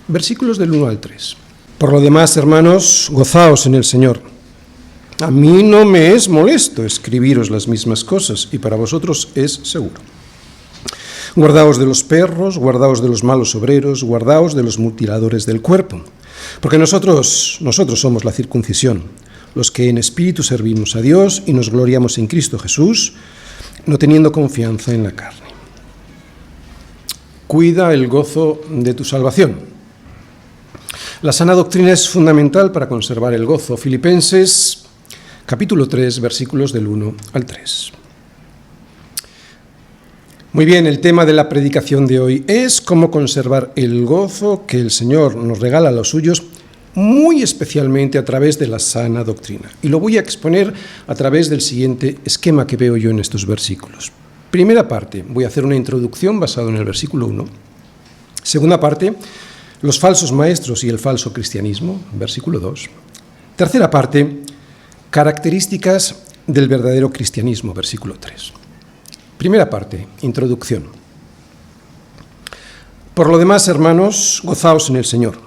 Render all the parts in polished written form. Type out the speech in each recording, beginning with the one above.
versículos del 1 al 3. Por lo demás, hermanos, gozaos en el Señor. A mí no me es molesto escribiros las mismas cosas, y para vosotros es seguro. Guardaos de los perros, guardaos de los malos obreros, guardaos de los mutiladores del cuerpo, porque nosotros somos la circuncisión, los que en espíritu servimos a Dios y nos gloriamos en Cristo Jesús, no teniendo confianza en la carne. Cuida el gozo de tu salvación. La sana doctrina es fundamental para conservar el gozo. Filipenses capítulo 3, versículos del 1 al 3. Muy bien, el tema de la predicación de hoy es cómo conservar el gozo que el Señor nos regala a los suyos, muy especialmente a través de la sana doctrina. Y lo voy a exponer a través del siguiente esquema que veo yo en estos versículos. Primera parte, voy a hacer una introducción basada en el versículo 1. Segunda parte, los falsos maestros y el falso cristianismo, versículo 2. Tercera parte, características del verdadero cristianismo, versículo 3. Primera parte, introducción. Por lo demás, hermanos, gozaos en el Señor.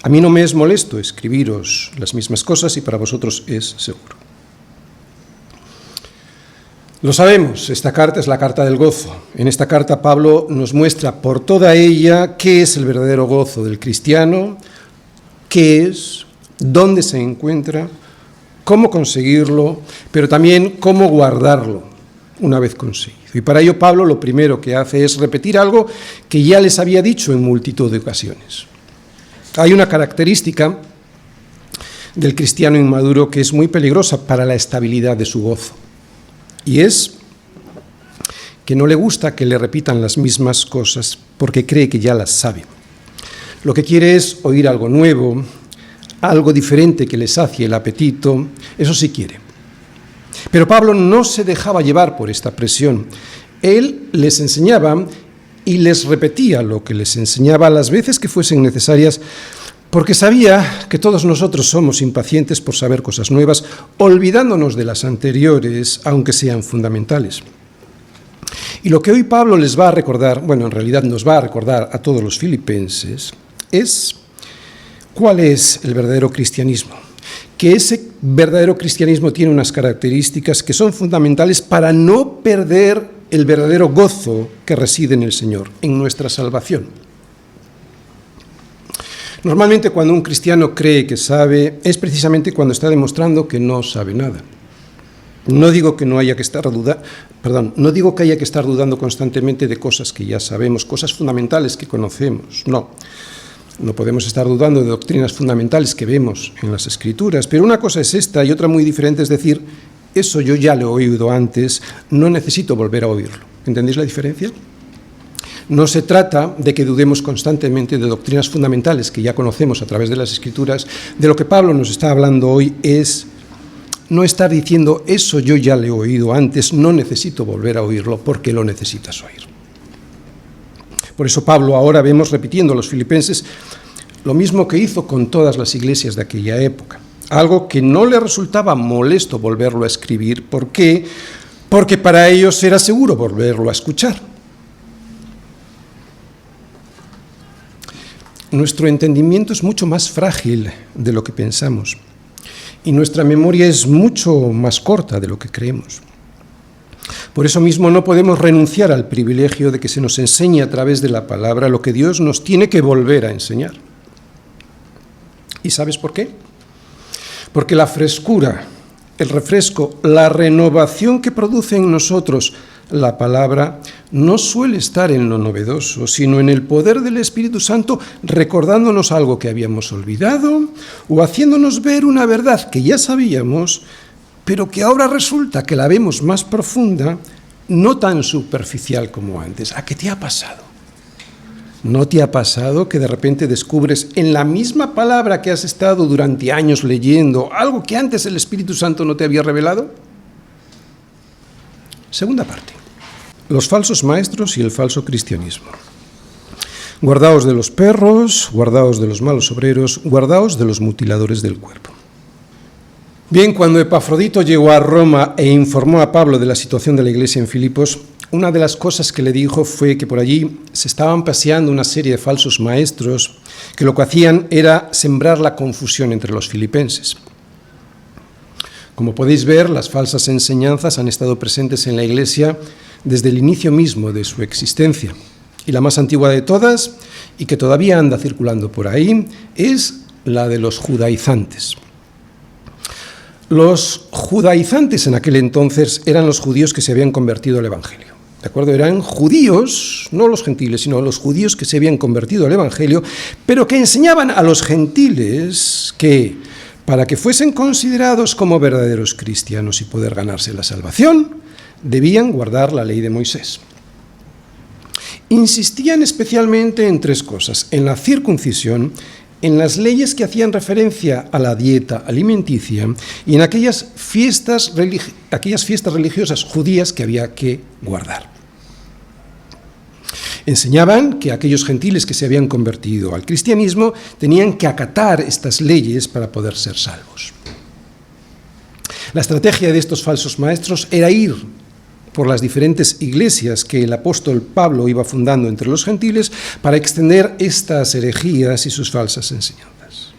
A mí no me es molesto escribiros las mismas cosas y para vosotros es seguro. Lo sabemos, esta carta es la carta del gozo. En esta carta Pablo nos muestra por toda ella qué es el verdadero gozo del cristiano, qué es, dónde se encuentra, cómo conseguirlo, pero también cómo guardarlo una vez conseguido. Y para ello Pablo lo primero que hace es repetir algo que ya les había dicho en multitud de ocasiones. Hay una característica del cristiano inmaduro que es muy peligrosa para la estabilidad de su gozo. Y es que no le gusta que le repitan las mismas cosas porque cree que ya las sabe. Lo que quiere es oír algo nuevo, algo diferente que le sacie el apetito, eso sí quiere. Pero Pablo no se dejaba llevar por esta presión. Él les enseñaba y les repetía lo que les enseñaba las veces que fuesen necesarias, porque sabía que todos nosotros somos impacientes por saber cosas nuevas, olvidándonos de las anteriores, aunque sean fundamentales. Y lo que hoy Pablo les va a recordar, bueno, en realidad nos va a recordar a todos los filipenses, es cuál es el verdadero cristianismo. Que ese verdadero cristianismo tiene unas características que son fundamentales para no perder el verdadero gozo que reside en el Señor, en nuestra salvación. Normalmente cuando un cristiano cree que sabe, es precisamente cuando está demostrando que no sabe nada. No digo que haya que estar dudando constantemente de cosas que ya sabemos, cosas fundamentales que conocemos, no. No podemos estar dudando de doctrinas fundamentales que vemos en las Escrituras, pero una cosa es esta y otra muy diferente es decir, eso yo ya lo he oído antes, no necesito volver a oírlo. ¿Entendéis la diferencia? No se trata de que dudemos constantemente de doctrinas fundamentales que ya conocemos a través de las Escrituras. De lo que Pablo nos está hablando hoy es no estar diciendo, eso yo ya lo he oído antes, no necesito volver a oírlo porque lo necesitas oír. Por eso Pablo ahora vemos repitiendo a los filipenses lo mismo que hizo con todas las iglesias de aquella época. Algo que no le resultaba molesto volverlo a escribir. ¿Por qué? Porque para ellos era seguro volverlo a escuchar. Nuestro entendimiento es mucho más frágil de lo que pensamos y nuestra memoria es mucho más corta de lo que creemos. Por eso mismo no podemos renunciar al privilegio de que se nos enseñe a través de la palabra lo que Dios nos tiene que volver a enseñar. ¿Y sabes por qué? Porque la frescura, el refresco, la renovación que produce en nosotros la palabra no suele estar en lo novedoso, sino en el poder del Espíritu Santo recordándonos algo que habíamos olvidado o haciéndonos ver una verdad que ya sabíamos, pero que ahora resulta que la vemos más profunda, no tan superficial como antes. ¿A qué te ha pasado? ¿No te ha pasado que de repente descubres en la misma palabra que has estado durante años leyendo algo que antes el Espíritu Santo no te había revelado? Segunda parte. Los falsos maestros y el falso cristianismo. Guardaos de los perros, guardaos de los malos obreros, guardaos de los mutiladores del cuerpo. Bien, cuando Epafrodito llegó a Roma e informó a Pablo de la situación de la iglesia en Filipos, una de las cosas que le dijo fue que por allí se estaban paseando una serie de falsos maestros que lo que hacían era sembrar la confusión entre los filipenses. Como podéis ver, las falsas enseñanzas han estado presentes en la Iglesia desde el inicio mismo de su existencia. Y la más antigua de todas, y que todavía anda circulando por ahí, es la de los judaizantes. Los judaizantes en aquel entonces eran los judíos que se habían convertido al Evangelio. ¿De acuerdo? Eran judíos, no los gentiles, sino los judíos que se habían convertido al Evangelio, pero que enseñaban a los gentiles que, para que fuesen considerados como verdaderos cristianos y poder ganarse la salvación, debían guardar la ley de Moisés. Insistían especialmente en tres cosas: en la circuncisión, en las leyes que hacían referencia a la dieta alimenticia y en aquellas fiestas religiosas judías que había que guardar. Enseñaban que aquellos gentiles que se habían convertido al cristianismo tenían que acatar estas leyes para poder ser salvos. La estrategia de estos falsos maestros era ir por las diferentes iglesias que el apóstol Pablo iba fundando entre los gentiles para extender estas herejías y sus falsas enseñanzas.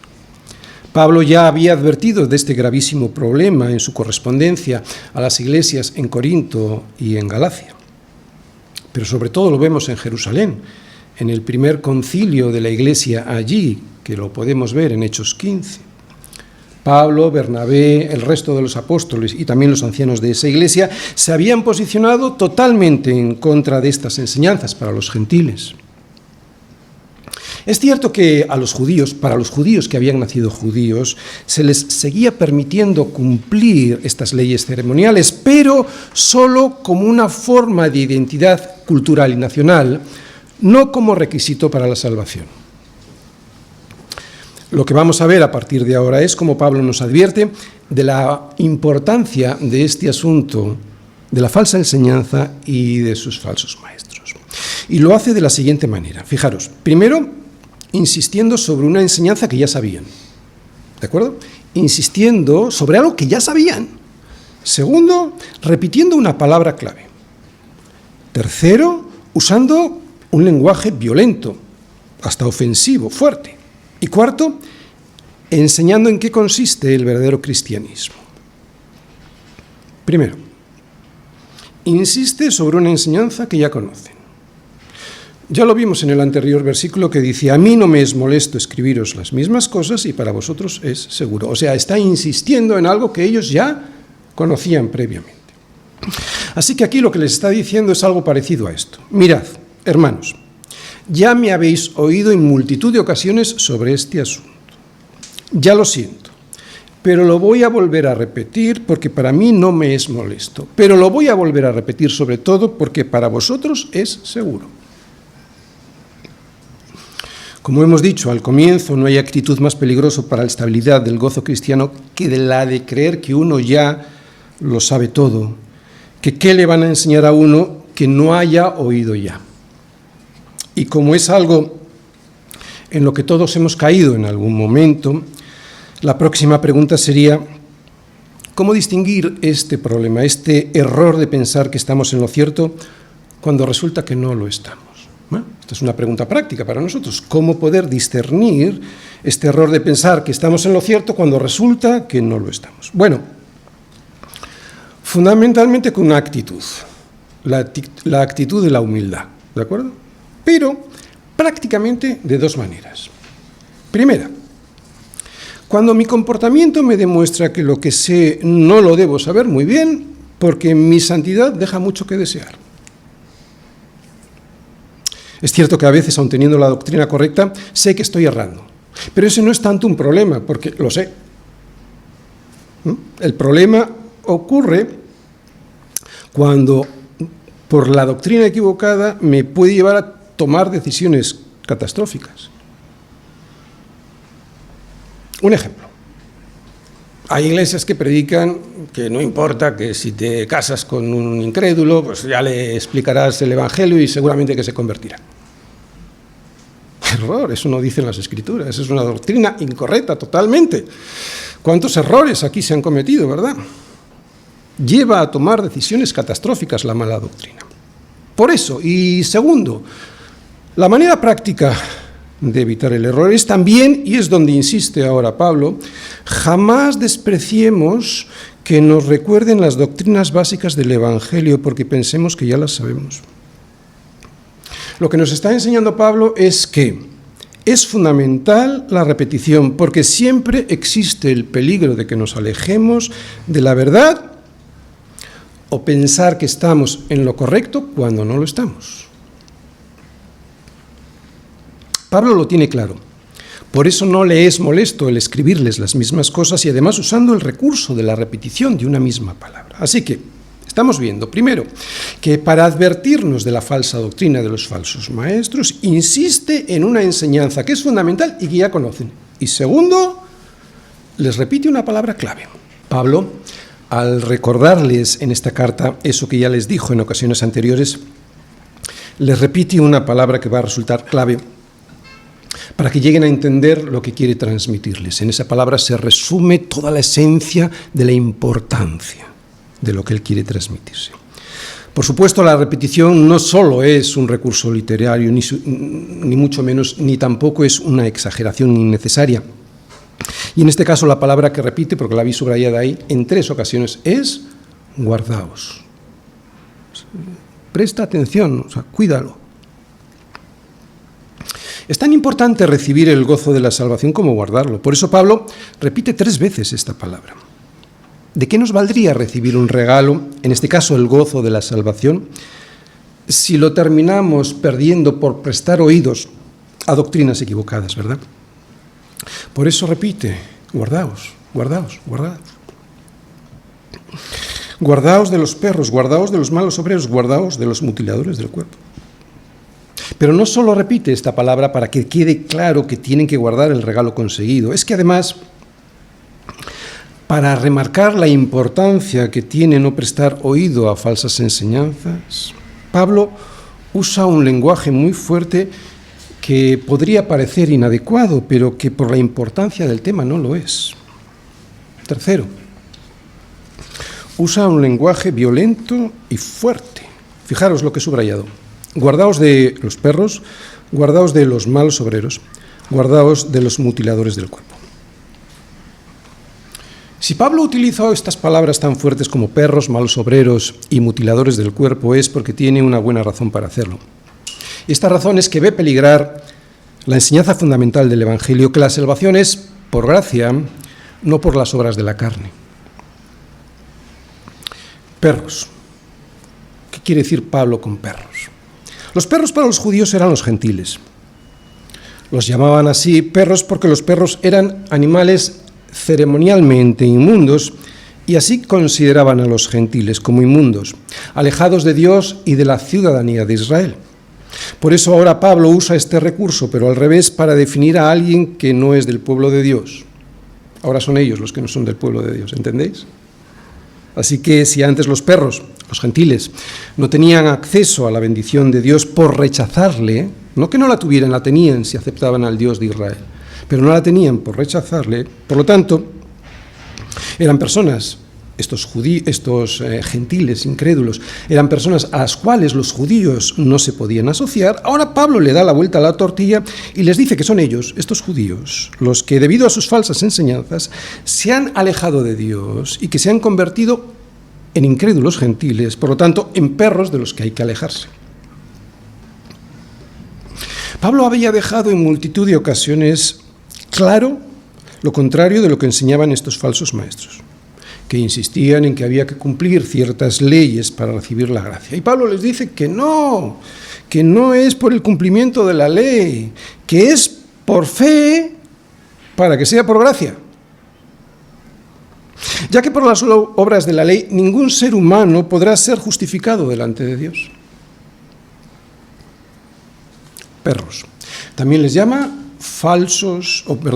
Pablo ya había advertido de este gravísimo problema en su correspondencia a las iglesias en Corinto y en Galacia. Pero sobre todo lo vemos en Jerusalén, en el primer concilio de la iglesia allí, que lo podemos ver en Hechos 15. Pablo, Bernabé, el resto de los apóstoles y también los ancianos de esa iglesia se habían posicionado totalmente en contra de estas enseñanzas para los gentiles. Es cierto que para los judíos que habían nacido judíos, se les seguía permitiendo cumplir estas leyes ceremoniales, pero solo como una forma de identidad cultural y nacional, no como requisito para la salvación. Lo que vamos a ver a partir de ahora es cómo Pablo nos advierte de la importancia de este asunto, de la falsa enseñanza y de sus falsos maestros. Y lo hace de la siguiente manera. Fijaros, primero, insistiendo sobre una enseñanza que ya sabían. ¿De acuerdo? Insistiendo sobre algo que ya sabían. Segundo, repitiendo una palabra clave. Tercero, usando un lenguaje violento, hasta ofensivo, fuerte. Y cuarto, enseñando en qué consiste el verdadero cristianismo. Primero, insiste sobre una enseñanza que ya conocen. Ya lo vimos en el anterior versículo que dice: a mí no me es molesto escribiros las mismas cosas y para vosotros es seguro. O sea, está insistiendo en algo que ellos ya conocían previamente. Así que aquí lo que les está diciendo es algo parecido a esto. Mirad, hermanos, ya me habéis oído en multitud de ocasiones sobre este asunto. Ya lo siento, pero lo voy a volver a repetir porque para mí no me es molesto. Pero lo voy a volver a repetir sobre todo porque para vosotros es seguro. Como hemos dicho al comienzo, no hay actitud más peligrosa para la estabilidad del gozo cristiano que la de creer que uno ya lo sabe todo, que qué le van a enseñar a uno que no haya oído ya. Y como es algo en lo que todos hemos caído en algún momento, la próxima pregunta sería: ¿cómo distinguir este problema, este error de pensar que estamos en lo cierto cuando resulta que no lo estamos? Bueno, esta es una pregunta práctica para nosotros. ¿Cómo poder discernir este error de pensar que estamos en lo cierto cuando resulta que no lo estamos? Bueno, fundamentalmente con una actitud, la actitud de la humildad, ¿de acuerdo? Pero prácticamente de dos maneras. Primera, cuando mi comportamiento me demuestra que lo que sé no lo debo saber muy bien, porque mi santidad deja mucho que desear. Es cierto que a veces, aun teniendo la doctrina correcta, sé que estoy errando. Pero ese no es tanto un problema, porque lo sé. El problema ocurre cuando, por la doctrina equivocada, me puede llevar a tomar decisiones catastróficas. Un ejemplo. Hay iglesias que predican que no importa, que si te casas con un incrédulo, pues ya le explicarás el Evangelio y seguramente que se convertirá. Error, eso no dicen las Escrituras, es una doctrina incorrecta totalmente. ¿Cuántos errores aquí se han cometido, verdad? Lleva a tomar decisiones catastróficas la mala doctrina. Por eso, y segundo, la manera práctica de evitar el error es también, y es donde insiste ahora Pablo, jamás despreciemos que nos recuerden las doctrinas básicas del Evangelio porque pensemos que ya las sabemos. Lo que nos está enseñando Pablo es que es fundamental la repetición, porque siempre existe el peligro de que nos alejemos de la verdad o pensar que estamos en lo correcto cuando no lo estamos. Pablo lo tiene claro. Por eso no le es molesto el escribirles las mismas cosas y además usando el recurso de la repetición de una misma palabra. Así que estamos viendo, primero, que para advertirnos de la falsa doctrina de los falsos maestros, insiste en una enseñanza que es fundamental y que ya conocen. Y segundo, les repite una palabra clave. Pablo, al recordarles en esta carta eso que ya les dijo en ocasiones anteriores, les repite una palabra que va a resultar clave para que lleguen a entender lo que quiere transmitirles. En esa palabra se resume toda la esencia de la importancia de lo que él quiere transmitirse. Por supuesto, la repetición no solo es un recurso literario, ni mucho menos, ni tampoco es una exageración innecesaria. Y en este caso la palabra que repite, porque la vi subrayada ahí, en 3 ocasiones, es guardaos. Presta atención, cuídalo. Es tan importante recibir el gozo de la salvación como guardarlo. Por eso Pablo repite 3 veces esta palabra. ¿De qué nos valdría recibir un regalo, en este caso el gozo de la salvación, si lo terminamos perdiendo por prestar oídos a doctrinas equivocadas, verdad? Por eso repite, guardaos, guardaos, guardaos. Guardaos de los perros, guardaos de los malos obreros, guardaos de los mutiladores del cuerpo. Pero no solo repite esta palabra para que quede claro que tienen que guardar el regalo conseguido, es que además, para remarcar la importancia que tiene no prestar oído a falsas enseñanzas, Pablo usa un lenguaje muy fuerte que podría parecer inadecuado, pero que por la importancia del tema no lo es. Tercero, usa un lenguaje violento y fuerte. Fijaros lo que he subrayado. Guardaos de los perros, guardaos de los malos obreros, guardaos de los mutiladores del cuerpo. Si Pablo utilizó estas palabras tan fuertes como perros, malos obreros y mutiladores del cuerpo es porque tiene una buena razón para hacerlo. Esta razón es que ve peligrar la enseñanza fundamental del Evangelio, que la salvación es por gracia, no por las obras de la carne. Perros. ¿Qué quiere decir Pablo con perros? Los perros para los judíos eran los gentiles. Los llamaban así perros porque los perros eran animales ceremonialmente inmundos y así consideraban a los gentiles como inmundos, alejados de Dios y de la ciudadanía de Israel. Por eso ahora Pablo usa este recurso, pero al revés, para definir a alguien que no es del pueblo de Dios. Ahora son ellos los que no son del pueblo de Dios, ¿entendéis? Así que si antes los perros, los gentiles, no tenían acceso a la bendición de Dios por rechazarle, no que no la tuvieran, la tenían si aceptaban al Dios de Israel, pero no la tenían por rechazarle, por lo tanto, eran personas, estos gentiles incrédulos, eran personas a las cuales los judíos no se podían asociar. Ahora Pablo le da la vuelta a la tortilla y les dice que son ellos, estos judíos, los que debido a sus falsas enseñanzas se han alejado de Dios y que se han convertido en incrédulos gentiles, por lo tanto, en perros de los que hay que alejarse. Pablo había dejado en multitud de ocasiones claro lo contrario de lo que enseñaban estos falsos maestros, que insistían en que había que cumplir ciertas leyes para recibir la gracia. Y Pablo les dice que no es por el cumplimiento de la ley, que es por fe para que sea por gracia. Ya que por las obras de la ley ningún ser humano podrá ser justificado delante de Dios. Perros. También les llama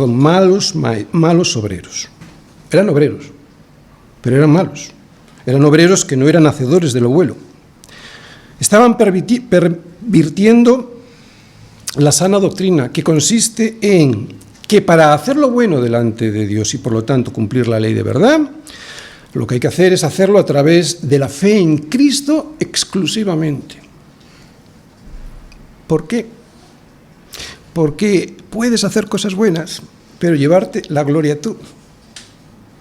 malos obreros. Eran obreros, pero eran malos. Eran obreros que no eran hacedores de lo bueno. Estaban pervirtiendo la sana doctrina, que consiste en que para hacer lo bueno delante de Dios y por lo tanto cumplir la ley de verdad, lo que hay que hacer es hacerlo a través de la fe en Cristo exclusivamente. ¿Por qué? Porque puedes hacer cosas buenas, pero llevarte la gloria tú.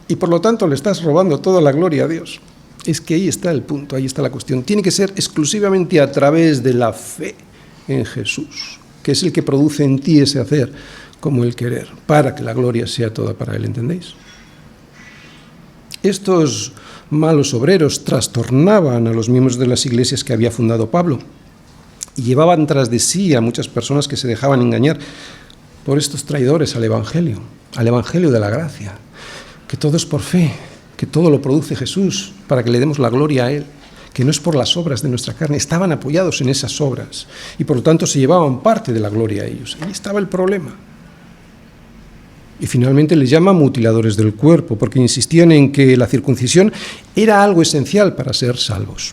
Y por lo tanto le estás robando toda la gloria a Dios. Es que ahí está el punto, ahí está la cuestión. Tiene que ser exclusivamente a través de la fe en Jesús, que es el que produce en ti ese hacer como el querer, para que la gloria sea toda para Él, ¿entendéis? Estos malos obreros trastornaban a los miembros de las iglesias que había fundado Pablo y llevaban tras de sí a muchas personas que se dejaban engañar por estos traidores al Evangelio de la gracia, que todo es por fe, que todo lo produce Jesús para que le demos la gloria a Él, que no es por las obras de nuestra carne. Estaban apoyados en esas obras y por lo tanto se llevaban parte de la gloria a ellos. Ahí estaba el problema. Y finalmente les llama mutiladores del cuerpo, porque insistían en que la circuncisión era algo esencial para ser salvos.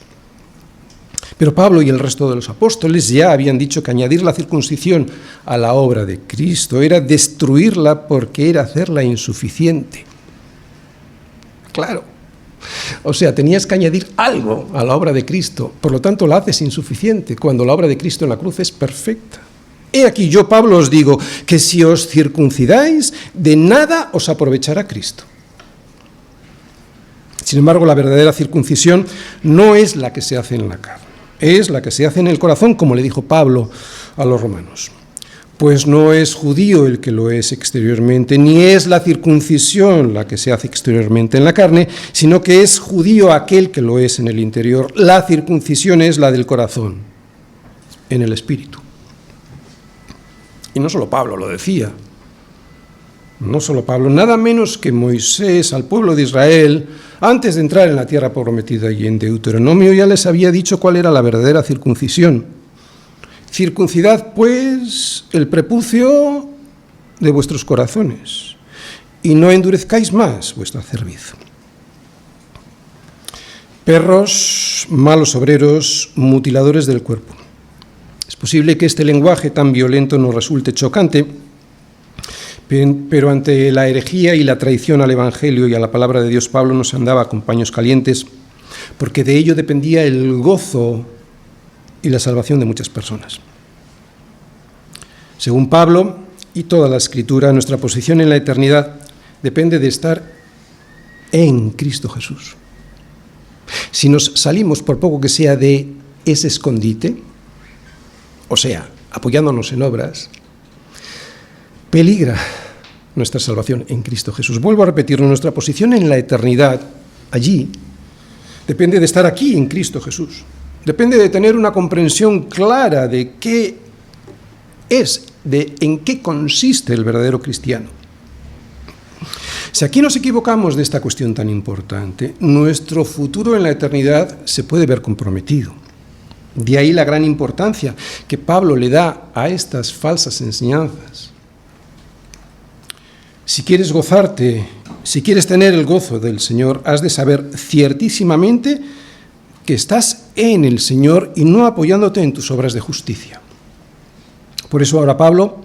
Pero Pablo y el resto de los apóstoles ya habían dicho que añadir la circuncisión a la obra de Cristo era destruirla porque era hacerla insuficiente. Claro. O sea, tenías que añadir algo a la obra de Cristo, por lo tanto la haces insuficiente, cuando la obra de Cristo en la cruz es perfecta. He aquí yo, Pablo, os digo que si os circuncidáis, de nada os aprovechará Cristo. Sin embargo, la verdadera circuncisión no es la que se hace en la carne, es la que se hace en el corazón, como le dijo Pablo a los romanos. Pues no es judío el que lo es exteriormente, ni es la circuncisión la que se hace exteriormente en la carne, sino que es judío aquel que lo es en el interior. La circuncisión es la del corazón, en el espíritu. Y no solo Pablo lo decía, no solo Pablo, nada menos que Moisés al pueblo de Israel, antes de entrar en la tierra prometida y en Deuteronomio, ya les había dicho cuál era la verdadera circuncisión. Circuncidad, pues, el prepucio de vuestros corazones, y no endurezcáis más vuestra cerviz. Perros, malos obreros, mutiladores del cuerpo. Es posible que este lenguaje tan violento nos resulte chocante, pero ante la herejía y la traición al Evangelio y a la palabra de Dios, Pablo no se andaba con paños calientes, porque de ello dependía el gozo y la salvación de muchas personas. Según Pablo y toda la Escritura, nuestra posición en la eternidad depende de estar en Cristo Jesús. Si nos salimos, por poco que sea, de ese escondite, o sea, apoyándonos en obras, peligra nuestra salvación en Cristo Jesús. Vuelvo a repetir, nuestra posición en la eternidad, allí, depende de estar aquí en Cristo Jesús. Depende de tener una comprensión clara de qué es, de en qué consiste el verdadero cristiano. Si aquí nos equivocamos de esta cuestión tan importante, nuestro futuro en la eternidad se puede ver comprometido. De ahí la gran importancia que Pablo le da a estas falsas enseñanzas. Si quieres gozarte, si quieres tener el gozo del Señor, has de saber ciertísimamente que estás en el Señor y no apoyándote en tus obras de justicia. Por eso ahora Pablo,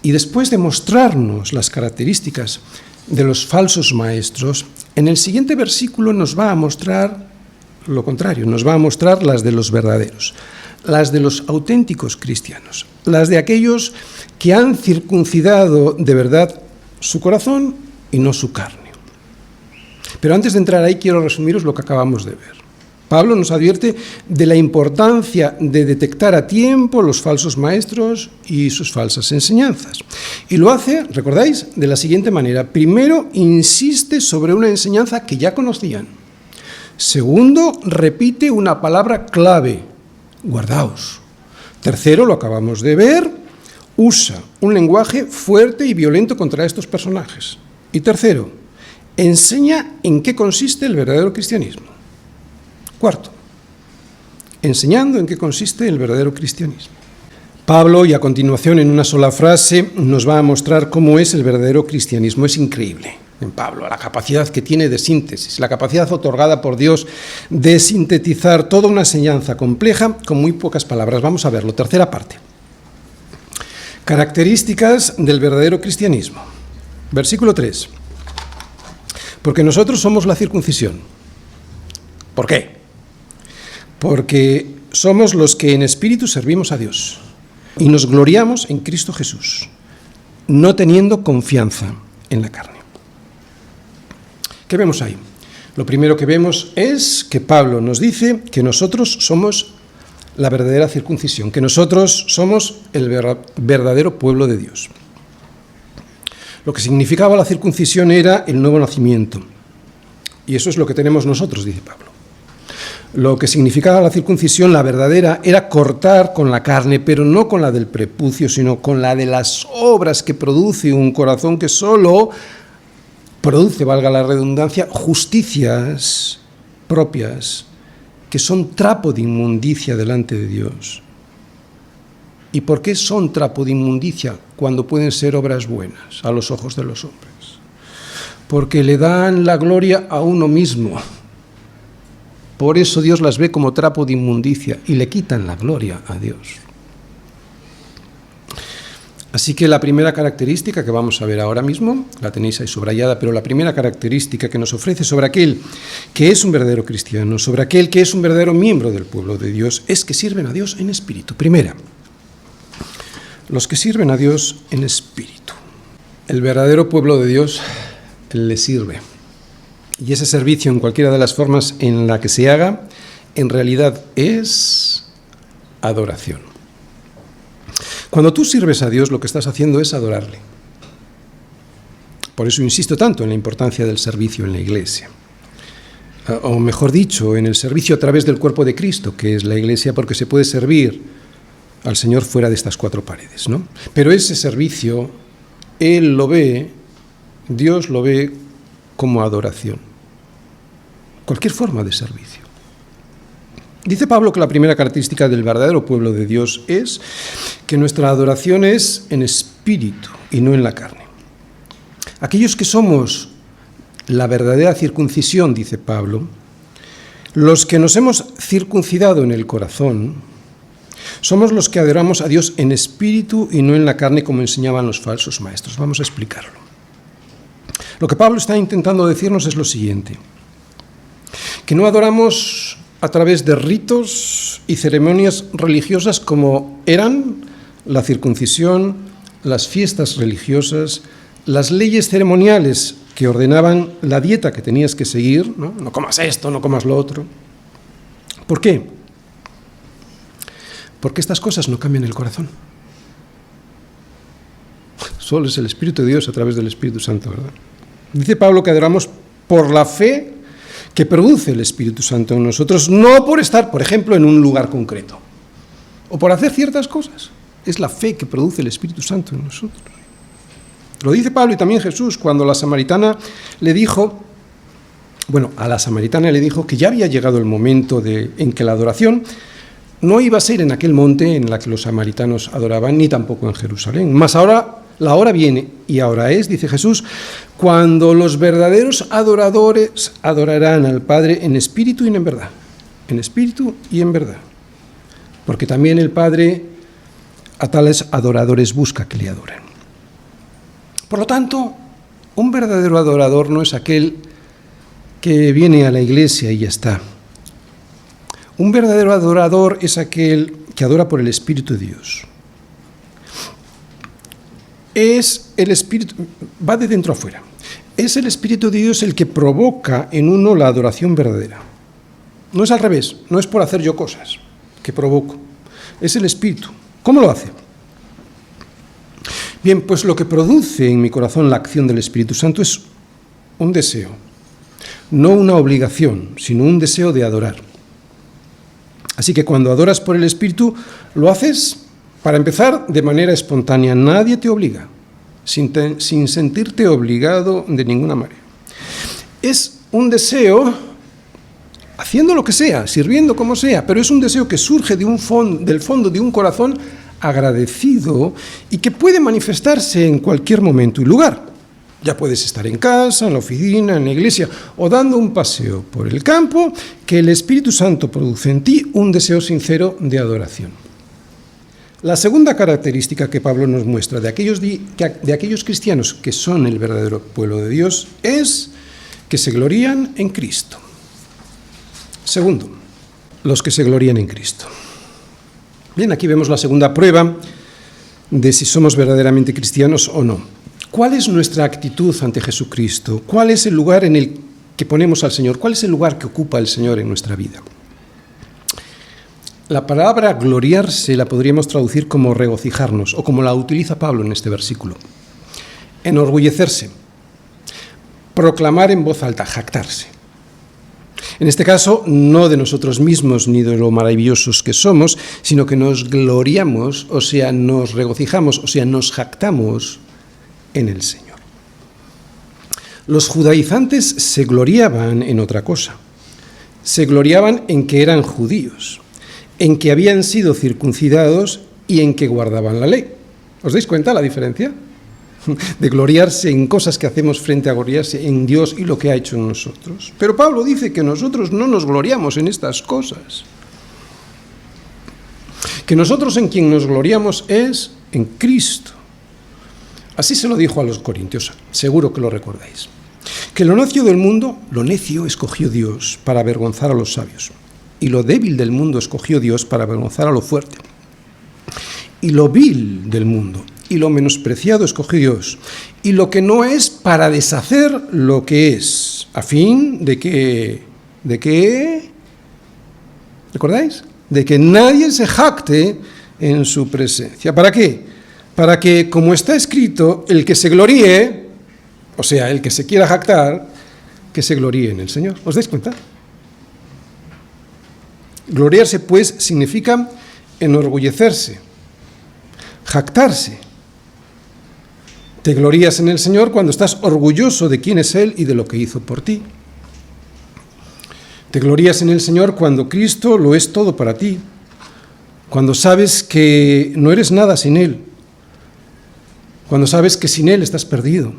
y después de mostrarnos las características de los falsos maestros, en el siguiente versículo nos va a mostrar lo contrario, nos va a mostrar las de los verdaderos, las de los auténticos cristianos, las de aquellos que han circuncidado de verdad su corazón y no su carne. Pero antes de entrar ahí quiero resumiros lo que acabamos de ver. Pablo nos advierte de la importancia de detectar a tiempo los falsos maestros y sus falsas enseñanzas. Y lo hace, ¿recordáis?, de la siguiente manera. Primero, insiste sobre una enseñanza que ya conocían. Segundo, repite una palabra clave, guardaos. Tercero, lo acabamos de ver, usa un lenguaje fuerte y violento contra estos personajes. Y tercero, enseña en qué consiste el verdadero cristianismo. Cuarto, enseñando en qué consiste el verdadero cristianismo. Pablo, y a continuación en una sola frase, nos va a mostrar cómo es el verdadero cristianismo. Es increíble en Pablo la capacidad que tiene de síntesis, la capacidad otorgada por Dios de sintetizar toda una enseñanza compleja con muy pocas palabras. Vamos a verlo. Tercera parte. Características del verdadero cristianismo. Versículo 3. Porque nosotros somos la circuncisión. ¿Por qué? Porque somos los que en espíritu servimos a Dios y nos gloriamos en Cristo Jesús, no teniendo confianza en la carne. ¿Qué vemos ahí? Lo primero que vemos es que Pablo nos dice que nosotros somos la verdadera circuncisión, que nosotros somos el verdadero pueblo de Dios. Lo que significaba la circuncisión era el nuevo nacimiento. Y eso es lo que tenemos nosotros, dice Pablo. Lo que significaba la circuncisión, la verdadera, era cortar con la carne, pero no con la del prepucio, sino con la de las obras que produce un corazón que solo produce, valga la redundancia, justicias propias, que son trapo de inmundicia delante de Dios. ¿Y por qué son trapo de inmundicia cuando pueden ser obras buenas a los ojos de los hombres? Porque le dan la gloria a uno mismo. Por eso Dios las ve como trapo de inmundicia y le quitan la gloria a Dios. Así que la primera característica que vamos a ver ahora mismo, la tenéis ahí subrayada, pero la primera característica que nos ofrece sobre aquel que es un verdadero cristiano, sobre aquel que es un verdadero miembro del pueblo de Dios, es que sirven a Dios en espíritu. Primera, los que sirven a Dios en espíritu. El verdadero pueblo de Dios le sirve. Y ese servicio, en cualquiera de las formas en la que se haga, en realidad es adoración. Cuando tú sirves a Dios, lo que estás haciendo es adorarle. Por eso insisto tanto en la importancia del servicio en la Iglesia. O mejor dicho, en el servicio a través del cuerpo de Cristo, que es la Iglesia, porque se puede servir al Señor fuera de estas cuatro paredes, ¿no? Pero ese servicio, Él lo ve, Dios lo ve como adoración. Cualquier forma de servicio. Dice Pablo que la primera característica del verdadero pueblo de Dios es que nuestra adoración es en espíritu y no en la carne. Aquellos que somos la verdadera circuncisión, dice Pablo, los que nos hemos circuncidado en el corazón, somos los que adoramos a Dios en espíritu y no en la carne, como enseñaban los falsos maestros. Vamos a explicarlo. Lo que Pablo está intentando decirnos es lo siguiente: que no adoramos a través de ritos y ceremonias religiosas como eran la circuncisión, las fiestas religiosas, las leyes ceremoniales que ordenaban la dieta que tenías que seguir, ¿no? No comas esto, no comas lo otro. ¿Por qué? Porque estas cosas no cambian el corazón. Solo es el Espíritu de Dios a través del Espíritu Santo, ¿verdad? Dice Pablo que adoramos por la fe que produce el Espíritu Santo en nosotros, no por estar, por ejemplo, en un lugar concreto, o por hacer ciertas cosas. Es la fe que produce el Espíritu Santo en nosotros. Lo dice Pablo y también Jesús cuando la samaritana le dijo, a la samaritana le dijo que ya había llegado el momento en que la adoración no iba a ser en aquel monte en la que los samaritanos adoraban, ni tampoco en Jerusalén. Mas ahora la hora viene, y ahora es, dice Jesús, cuando los verdaderos adoradores adorarán al Padre en espíritu y en verdad. En espíritu y en verdad. Porque también el Padre a tales adoradores busca que le adoren. Por lo tanto, un verdadero adorador no es aquel que viene a la iglesia y ya está. Un verdadero adorador es aquel que adora por el Espíritu de Dios. Es el Espíritu, va de dentro a fuera. Es el Espíritu de Dios el que provoca en uno la adoración verdadera. No es al revés, no es por hacer yo cosas que provoco. Es el Espíritu. ¿Cómo lo hace? Bien, pues lo que produce en mi corazón la acción del Espíritu Santo es un deseo. No una obligación, sino un deseo de adorar. Así que cuando adoras por el Espíritu, lo haces, para empezar, de manera espontánea. Nadie te obliga, sin sentirte obligado de ninguna manera. Es un deseo, haciendo lo que sea, sirviendo como sea, pero es un deseo que surge del fondo de un corazón agradecido y que puede manifestarse en cualquier momento y lugar. Ya puedes estar en casa, en la oficina, en la iglesia o dando un paseo por el campo, que el Espíritu Santo produce en ti un deseo sincero de adoración. La segunda característica que Pablo nos muestra de aquellos cristianos que son el verdadero pueblo de Dios es que se glorían en Cristo. Segundo, los que se glorían en Cristo. Bien, aquí vemos la segunda prueba de si somos verdaderamente cristianos o no. ¿Cuál es nuestra actitud ante Jesucristo? ¿Cuál es el lugar en el que ponemos al Señor? ¿Cuál es el lugar que ocupa el Señor en nuestra vida? La palabra gloriarse la podríamos traducir como regocijarnos, o como la utiliza Pablo en este versículo. Enorgullecerse, proclamar en voz alta, jactarse. En este caso, no de nosotros mismos ni de lo maravillosos que somos, sino que nos gloriamos, o sea, nos regocijamos, o sea, nos jactamos en el Señor. Los judaizantes se gloriaban en otra cosa. Se gloriaban en que eran judíos, en que habían sido circuncidados y en que guardaban la ley. ¿Os dais cuenta la diferencia? De gloriarse en cosas que hacemos frente a gloriarse en Dios y lo que ha hecho en nosotros. Pero Pablo dice que nosotros no nos gloriamos en estas cosas. Que nosotros en quien nos gloriamos es en Cristo. Así se lo dijo a los corintios, seguro que lo recordáis. Que lo necio del mundo, lo necio escogió Dios para avergonzar a los sabios. Y lo débil del mundo escogió Dios para avergonzar a lo fuerte. Y lo vil del mundo y lo menospreciado escogió Dios. Y lo que no es para deshacer lo que es, a fin de que... ¿De qué? ¿Recordáis? De que nadie se jacte en su presencia. ¿Para qué? Para que, como está escrito, el que se gloríe, o sea, el que se quiera jactar, que se gloríe en el Señor. ¿Os dais cuenta? Gloriarse, pues, significa enorgullecerse, jactarse. Te glorías en el Señor cuando estás orgulloso de quién es Él y de lo que hizo por ti. Te glorías en el Señor cuando Cristo lo es todo para ti, cuando sabes que no eres nada sin Él, cuando sabes que sin Él estás perdido.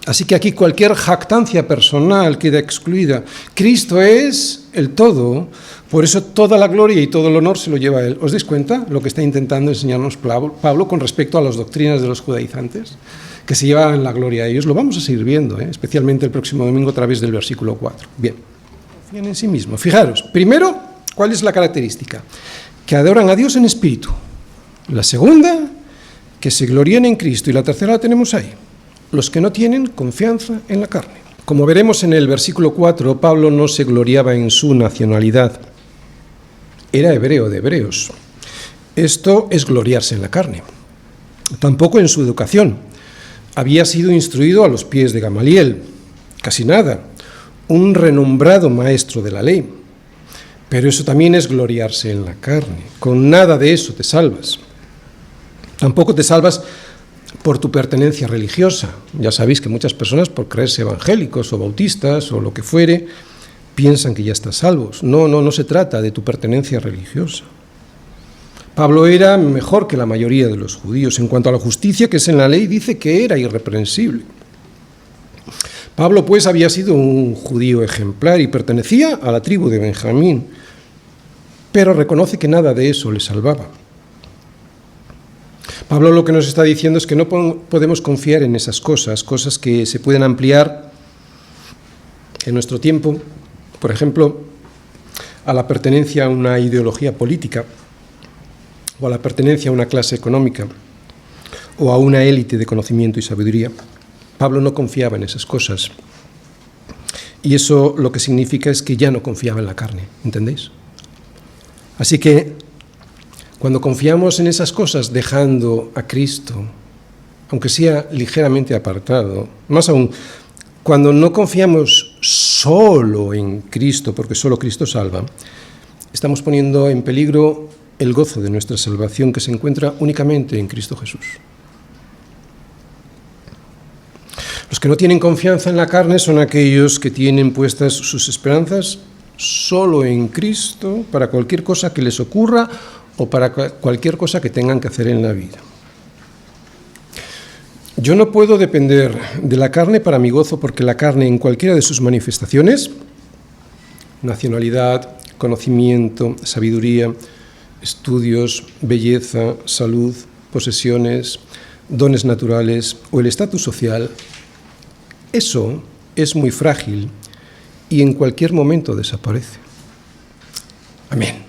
Así que aquí cualquier jactancia personal queda excluida. Cristo es el todo, por eso toda la gloria y todo el honor se lo lleva a Él. ¿Os dais cuenta lo que está intentando enseñarnos Pablo con respecto a las doctrinas de los judaizantes? Que se llevan la gloria a ellos. Lo vamos a seguir viendo, especialmente el próximo domingo a través del versículo 4. Bien, confían en sí mismos. Fijaros, primero, ¿cuál es la característica? Que adoran a Dios en espíritu. La segunda, que se glorían en Cristo. Y la tercera la tenemos ahí. Los que no tienen confianza en la carne. Como veremos en el versículo 4, Pablo no se gloriaba en su nacionalidad. Era hebreo de hebreos. Esto es gloriarse en la carne. Tampoco en su educación. Había sido instruido a los pies de Gamaliel. Casi nada. Un renombrado maestro de la ley. Pero eso también es gloriarse en la carne. Con nada de eso te salvas. Tampoco te salvas por tu pertenencia religiosa. Ya sabéis que muchas personas, por creerse evangélicos o bautistas o lo que fuere, piensan que ya están salvos. No se trata de tu pertenencia religiosa. Pablo era mejor que la mayoría de los judíos. En cuanto a la justicia que es en la ley, dice que era irreprensible. Pablo, pues, había sido un judío ejemplar y pertenecía a la tribu de Benjamín, pero reconoce que nada de eso le salvaba. Pablo lo que nos está diciendo es que no podemos confiar en esas cosas que se pueden ampliar en nuestro tiempo, por ejemplo, a la pertenencia a una ideología política, o a la pertenencia a una clase económica, o a una élite de conocimiento y sabiduría. Pablo no confiaba en esas cosas, y eso lo que significa es que ya no confiaba en la carne, ¿entendéis? Así que cuando confiamos en esas cosas dejando a Cristo, aunque sea ligeramente apartado, más aún, cuando no confiamos solo en Cristo, porque solo Cristo salva, estamos poniendo en peligro el gozo de nuestra salvación que se encuentra únicamente en Cristo Jesús. Los que no tienen confianza en la carne son aquellos que tienen puestas sus esperanzas solo en Cristo para cualquier cosa que les ocurra o para cualquier cosa que tengan que hacer en la vida. Yo no puedo depender de la carne para mi gozo, porque la carne en cualquiera de sus manifestaciones, nacionalidad, conocimiento, sabiduría, estudios, belleza, salud, posesiones, dones naturales o el estatus social, eso es muy frágil y en cualquier momento desaparece. Amén.